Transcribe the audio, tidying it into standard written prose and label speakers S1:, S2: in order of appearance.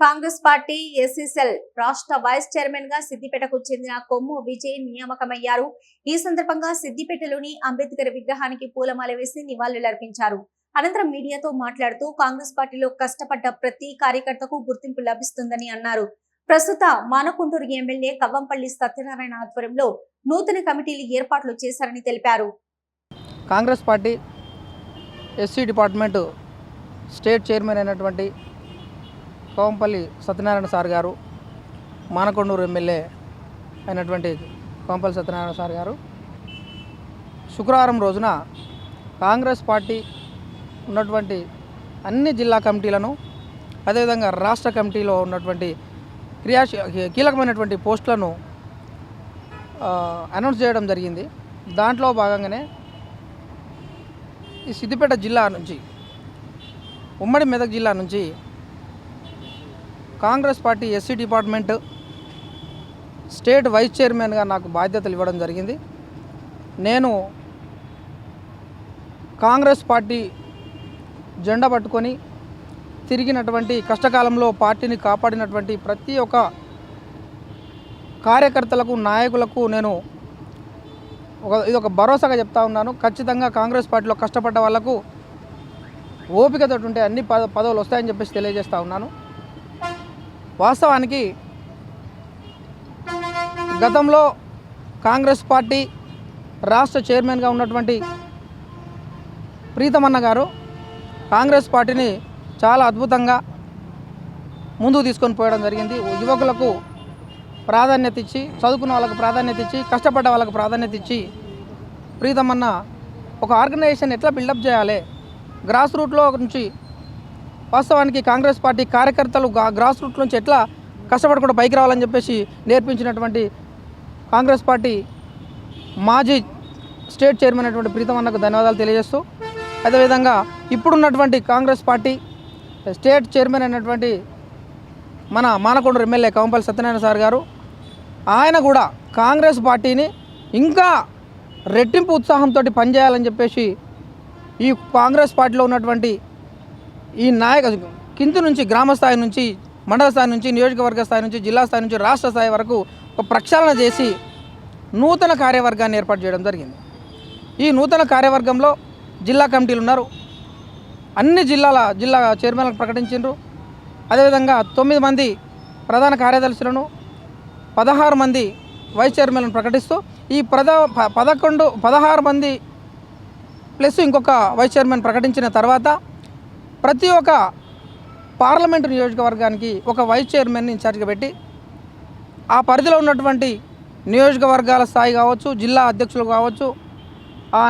S1: Congress party SC cell రాష్ట్ర vice chairman గా సిద్దిపేటకు చెందిన కొమ్ము విజయ్ నియామకమయ్యారు. ఈ సందర్భంగా సిద్దిపేటలోని అంబేద్కర్ విగ్రహానికి పూలమాల వేసి నివాళులర్పించారు. అనంతరం మీడియాతో మాట్లాడుతూ కాంగ్రెస్ పార్టీలో కష్టపడ్డ ప్రతి కార్యకర్తకు గుర్తింపు లభిస్తుందని అన్నారు. ప్రస్తుత మానకొండూరు ఎమ్మెల్యే కవ్వంపల్లి సత్యనారాయణ ఆధ్వర్యంలో నూతన కమిటీలు ఏర్పాట్లు చేశారని తెలిపారు.
S2: Congress party SC department state chairman అయినటువంటి కవ్వంపల్లి సత్యనారాయణ సార్ గారు, మానకొండూరు ఎమ్మెల్యే అయినటువంటి కవ్వంపల్లి సత్యనారాయణ సార్ గారు శుక్రవారం రోజున కాంగ్రెస్ పార్టీ ఉన్నటువంటి అన్ని జిల్లా కమిటీలను, అదేవిధంగా రాష్ట్ర కమిటీలో ఉన్నటువంటి కీలకమైనటువంటి పోస్టులను అనౌన్స్ చేయడం జరిగింది. దాంట్లో భాగంగానే ఈ సిద్దిపేట జిల్లా నుంచి, ఉమ్మడి మెదక్ జిల్లా నుంచి Congress party SC department state vice చైర్మన్గా నాకు బాధ్యతలు ఇవ్వడం జరిగింది. నేను కాంగ్రెస్ పార్టీ జెండా పట్టుకొని తిరిగినటువంటి కష్టకాలంలో పార్టీని కాపాడినటువంటి ప్రతి ఒక్క కార్యకర్తలకు, నాయకులకు నేను ఇది ఒక భరోసాగా చెప్తా ఉన్నాను. ఖచ్చితంగా కాంగ్రెస్ పార్టీలో కష్టపడ్డ వాళ్లకు ఓపికతో ఉంటే అన్ని పదవులు వస్తాయని చెప్పేసి తెలియజేస్తూ ఉన్నాను. వాస్తవానికి గతంలో కాంగ్రెస్ పార్టీ రాష్ట్ర చైర్మన్గా ఉన్నటువంటి ప్రీతమన్న గారు కాంగ్రెస్ పార్టీని చాలా అద్భుతంగా ముందుకు తీసుకొని పోవడం జరిగింది. యువకులకు ప్రాధాన్యత ఇచ్చి, చదువుకున్న వాళ్ళకు ప్రాధాన్యత ఇచ్చి, కష్టపడ్డ వాళ్ళకు ప్రాధాన్యత ఇచ్చి ప్రీతమన్న ఒక ఆర్గనైజేషన్ ఎట్లా బిల్డప్ చేయాలి, గ్రాస్ రూట్లో నుంచి వాస్తవానికి కాంగ్రెస్ పార్టీ కార్యకర్తలు గ్రాస్ రూట్ నుంచి ఎట్లా కష్టపడకుండా పైకి రావాలని చెప్పేసి నేర్పించినటువంటి కాంగ్రెస్ పార్టీ మాజీ స్టేట్ చైర్మన్ అయినటువంటి ప్రీతమన్నకు ధన్యవాదాలు తెలియజేస్తూ, అదేవిధంగా ఇప్పుడున్నటువంటి కాంగ్రెస్ పార్టీ స్టేట్ చైర్మన్ అయినటువంటి మన మానకొండూరు ఎమ్మెల్యే కవ్వంపల్లి సత్యనారాయణ సార్ గారు, ఆయన కూడా కాంగ్రెస్ పార్టీని ఇంకా రెట్టింపు ఉత్సాహంతో పనిచేయాలని చెప్పేసి ఈ కాంగ్రెస్ పార్టీలో ఉన్నటువంటి ఈ కింది నుంచి, గ్రామ స్థాయి నుంచి, మండల స్థాయి నుంచి, నియోజకవర్గ స్థాయి నుంచి, జిల్లా స్థాయి నుంచి, రాష్ట్ర స్థాయి వరకు ఒక ప్రక్షాళన చేసి నూతన కార్యవర్గాన్ని ఏర్పాటు చేయడం జరిగింది. ఈ నూతన కార్యవర్గంలో జిల్లా కమిటీలు ఉన్నారు. అన్ని జిల్లా చైర్మన్లకు ప్రకటించారు. అదేవిధంగా 9 మంది ప్రధాన కార్యదర్శులను, 16 మంది వైస్ చైర్మన్లను ప్రకటిస్తూ ఈ 16 మంది ప్లస్ ఇంకొక వైస్ చైర్మన్ ప్రకటించిన తర్వాత ప్రతి ఒక్క పార్లమెంటు నియోజకవర్గానికి ఒక వైస్ చైర్మన్ని ఇన్ఛార్జ్గా పెట్టి ఆ పరిధిలో ఉన్నటువంటి నియోజకవర్గాల స్థాయి కావచ్చు, జిల్లా అధ్యక్షులు కావచ్చు, ఆ